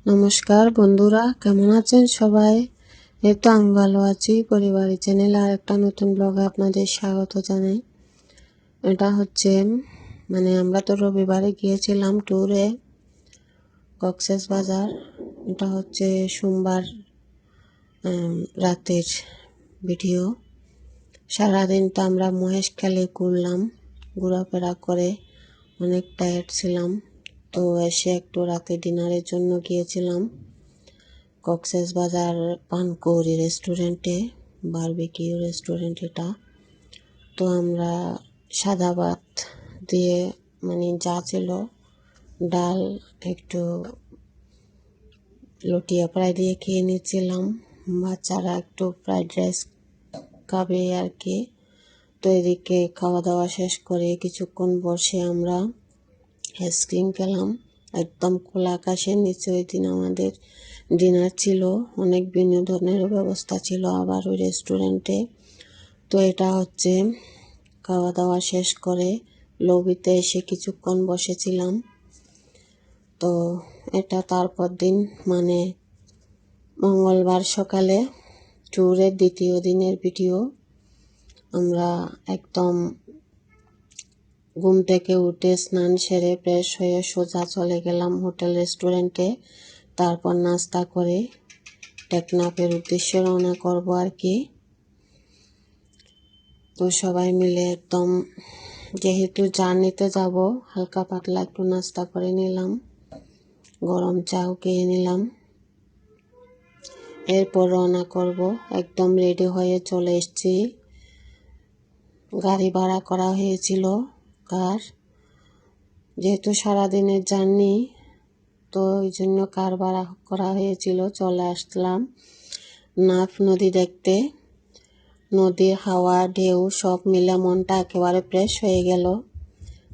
নমস্কার বন্ধুরা, কেমন আছেন সবাই? এই তো আমি ভালো আছি। পরিবারের চ্যানেলে আর একটা নতুন ব্লগে আপনাদের স্বাগত জানাই। এটা হচ্ছে আমরা তো রবিবারে গিয়েছিলাম ট্যুরে কক্সবাজার। এটা হচ্ছে সোমবার রাতের ভিডিও। সারাদিন তো আমরা মহেশখালী ঘুরলাম, ঘোরাফেরা করে অনেক টায়ার্ড ছিলাম। তো এসে একটু রাতে ডিনারের জন্য গিয়েছিলাম কক্সবাজার পানকৌড়ি রেস্টুরেন্টে, বারবিকিউ রেস্টুরেন্ট এটা। তো আমরা সাদা ভাত দিয়ে যা ছিল ডাল, একটু লটিয়া ফ্রাই দিয়ে খেয়ে নিচ্ছিলাম। বাচ্চারা একটু ফ্রাইড রাইস খাবে আর কি। তো এদিকে খাওয়া দাওয়া শেষ করে কিছুক্ষণ বসে আমরা আইসক্রিম খেলাম একদম খোলা আকাশের নিচে। ওই দিন আমাদের ডিনার ছিল, অনেক বিনোদনের ব্যবস্থা ছিল আবার ওই রেস্টুরেন্টে। তো এটা হচ্ছে খাওয়া দাওয়া শেষ করে লবিতে এসে কিছুক্ষণ বসেছিলাম। তো এটা তারপর দিন মঙ্গলবার সকালে ট্যুরের দ্বিতীয় দিনের ভিডিও। আমরা একদম ঘুম থেকে উঠে স্নান সেরে ফ্রেশ হয়ে সোজা চলে গেলাম হোটেল রেস্টুরেন্টে। তারপর নাস্তা করে টেকনাফের উদ্দেশ্যে রওনা করব আর কি। তো সবাই মিলে একদম, যেহেতু জার্নিতে যাব, হালকা পাতলা একটু নাস্তা করে নিলাম, গরম চাও খেয়ে নিলাম। এরপর রওনা করব। একদম রেডি হয়ে চলে এসেছি। গাড়ি ভাড়া করা হয়েছিল কার, যেহেতু সারাদিনের জার্নি, তো ওই জন্য কার ভাড়া করা হয়েছিল। চলে আসলাম নাফ নদী দেখতে। নদীর হাওয়া ঢেউ সব মিলে মনটা একেবারে ফ্রেশ হয়ে গেল।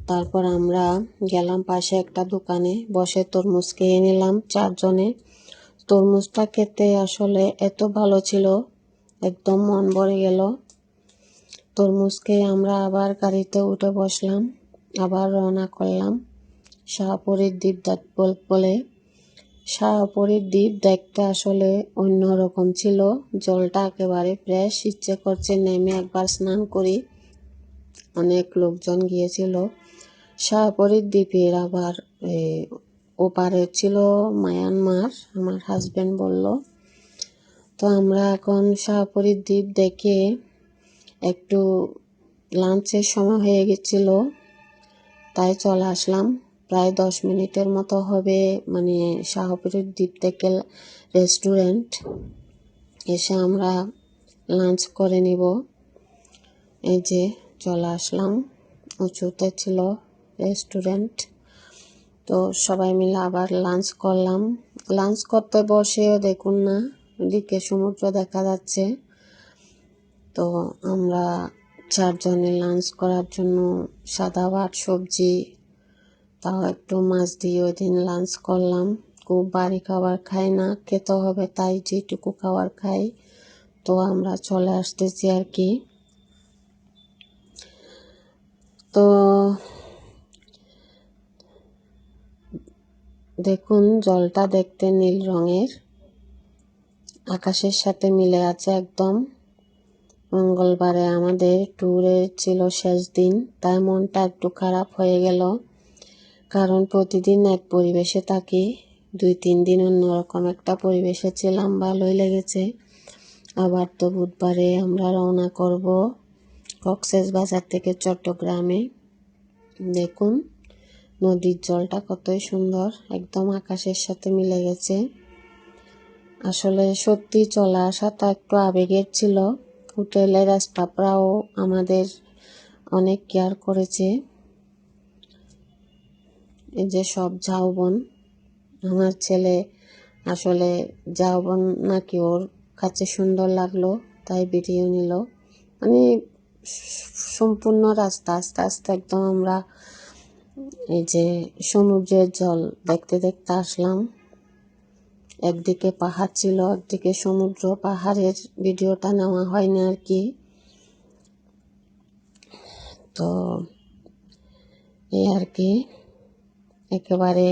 তারপর আমরা গেলাম পাশে একটা দোকানে, বসে তরমুজ খেয়ে নিলাম চারজনে। তরমুজটা খেতে আসলে এত ভালো ছিল, একদম মন ভরে গেল। তরমুজ খেয়ে আমরা আবার গাড়িতে উঠে বসলাম, আবার রওনা করলাম শাহপরীর দ্বীপ বলে। শাহপরীর দ্বীপ দেখতে আসলে অন্যরকম ছিল, জলটা একেবারে ফ্রেশ, ইচ্ছে করছে নেমে একবার স্নান করি। অনেক লোকজন গিয়েছিল। শাহপরীর দ্বীপের আবার ওপারে ছিল মায়ানমার, আমার হাজব্যান্ড বলল। তো আমরা এখন শাহপরীর দ্বীপ দেখে একটু লাঞ্চের সময় হয়ে গেছিল, তাই চলে আসলাম। প্রায় 10 মিনিটের মতো হবে শাহপরীর দ্বীপ থেকে রেস্টুরেন্ট এসে আমরা লাঞ্চ করে নিব। এই যে চলে আসলাম, উঁচুতে ছিল রেস্টুরেন্ট। তো সবাই মিলে আবার লাঞ্চ করলাম। লাঞ্চ করতে বসেও দেখুন না, ওদিকে সমুদ্র দেখা যাচ্ছে। তো আমরা চারজনে লাঞ্চ করার জন্য সাদা ভাত, সবজি, তাও একটু মাছ দিয়ে ওই দিন লাঞ্চ করলাম। খুব বাড়ি খাবার খাই না, খেতে হবে তাই যেটুকু খাবার খাই। তো আমরা চলে আসতেছি আর কি। তো দেখুন জলটা দেখতে নীল রঙের, আকাশের সাথে মিলে আছে একদম। মঙ্গলবারে আমাদের ট্যুরের ছিল শেষ দিন, তাই মনটা একটু খারাপ হয়ে গেল। কারণ প্রতিদিন এক পরিবেশে থাকি, 2-3 দিন অন্যরকম একটা পরিবেশে ছিলাম, ভালোই লেগেছে। আবার তো বুধবারে আমরা রওনা করব কক্সবাজার থেকে চট্টগ্রামে। দেখুন নদীর জলটা কতই সুন্দর, একদম আকাশের সাথে মিলে গেছে। আসলে সত্যি চলে আসাটা একটু আবেগের ছিল। হোটেলের স্টাফরাও আমাদের অনেক কেয়ার করেছে। এই যে সব ঝাউবন, আমার ছেলে আসলে ঝাউবন নাকি ওর কাছে সুন্দর লাগলো, তাই ভিডিও নিল। সম্পূর্ণ রাস্তা আস্তে আস্তে একদম আমরা এই যে সমুদ্রের জল দেখতে দেখতে আসলাম। একদিকে পাহাড় ছিল, একদিকে সমুদ্র। পাহাড়ের ভিডিওটা নেওয়া হয়নি আর কি। তো এই আর কি, একেবারে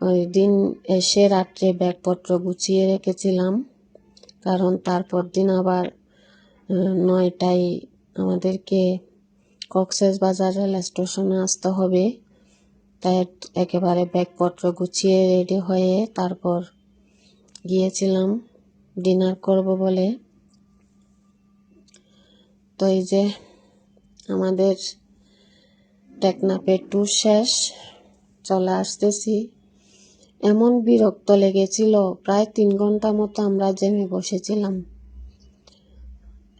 ওই দিন এসে রাত্রে ব্যাগপত্র গুছিয়ে রেখেছিলাম, কারণ তারপর দিন আবার 9টায় আমাদেরকে কক্সবাজার রেল স্টেশনে আসতে হবে। তাই একেবারে ব্যাগপত্র গুছিয়ে রেডি হয়ে তারপর গিয়েছিলাম ডিনার করব বলে। তো এই যে আমাদের টেকনাফের ট্যুর শেষ, চলে আসতেছি। এমন বিরক্ত লেগেছিল, প্রায় 3 ঘন্টা মতো আমরা জ্যামে বসেছিলাম।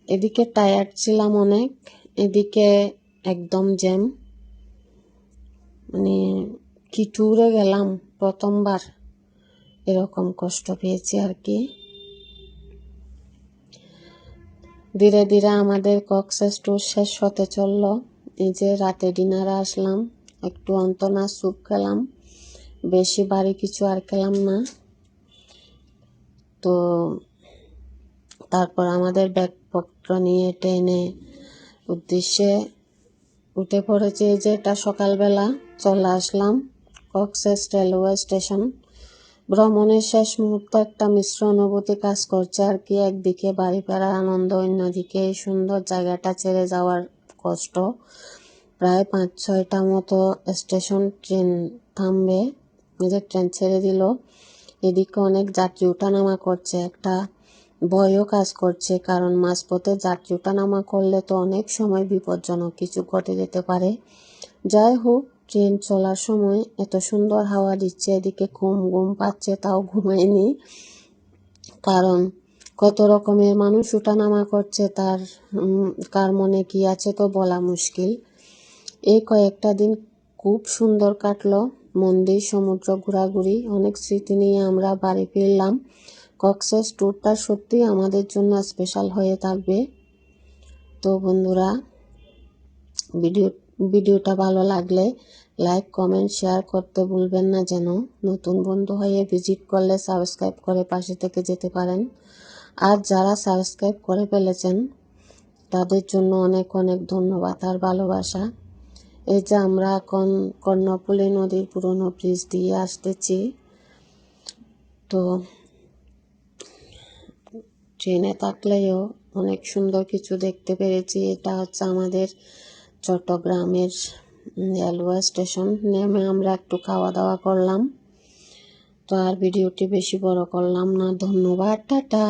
এদিকে টায়ার্ড ছিলাম অনেক, এদিকে একদম জ্যাম। মানে কি ট্যুরে গেলাম, প্রথমবার এরকম কষ্ট পেয়েছি আর কি। ধীরে ধীরে আমাদের কক্সেস ট্যুর শেষ হতে চললো। এই যে রাতে ডিনারে আসলাম, একটু অন্তনা স্যুপ খেলাম, বেশি ভারী কিছু আর খেলাম না। তো তারপর আমাদের ব্যাগপত্র নিয়ে ট্রেনে উদ্দেশ্যে উঠে পড়েছে। যে এটা সকালবেলা চলে আসলাম কক্সেস রেলওয়ে স্টেশন। ভ্রমণের শেষ মুহূর্তে একটা মিশ্র অনুভূতি কাজ করছে আর কি। একদিকে বাড়ি ফেরার আনন্দ, অন্যদিকে এই সুন্দর জায়গাটা ছেড়ে যাওয়ার কষ্ট। প্রায় 5-6টা মতো স্টেশন ট্রেন থামবে, যে ট্রেন ছেড়ে দিল। এদিকে অনেক যাত্রী ওঠানামা করছে, একটা ভয়ও কাজ করছে, কারণ মাঝপথে যাত্রী ওঠানামা করলে তো অনেক সময় বিপজ্জনক কিছু ঘটে যেতে পারে। যাই হোক, ট্রেন চলার সময় এত সুন্দর হাওয়া দিচ্ছে, এদিকে ঘুম পাচ্ছে, তাও ঘুমাইনি, কারণ কত রকমের মানুষ ওঠানামা করছে, তার কার মনে কি আছে তো বলা মুশকিল। এই কয়েকটা দিন খুব সুন্দর কাটলো, মন্দির, সমুদ্র, ঘোরাঘুরি, অনেক স্মৃতি নিয়ে আমরা বাড়ি ফিরলাম। কক্সেস ট্যুরটা সত্যি আমাদের জন্য স্পেশাল হয়ে থাকবে। তো বন্ধুরা, ভিডিওটা ভালো লাগলে লাইক, কমেন্ট, শেয়ার করতে ভুলবেন না যেন। নতুন বন্ধু হয়ে ভিজিট করলে সাবস্ক্রাইব করে পাশে থেকে যেতে পারেন। আর যারা সাবস্ক্রাইব করে ফেলেছেন তাদের জন্য অনেক অনেক ধন্যবাদ আর ভালোবাসা। এই যে আমরা এখন কর্ণফুলী নদীর পুরনো ব্রিজ দিয়ে আসতেছি। তো ট্রেনে থাকলেও অনেক সুন্দর কিছু দেখতে পেরেছি। এটা হচ্ছে আমাদের চট্টগ্রামের রেলওয়ে স্টেশন। নেমে আমরা একটু খাওয়া দাওয়া করলাম। তো আর ভিডিওটি বেশি বড় করলাম না, ধন্যবাদ, টাটা।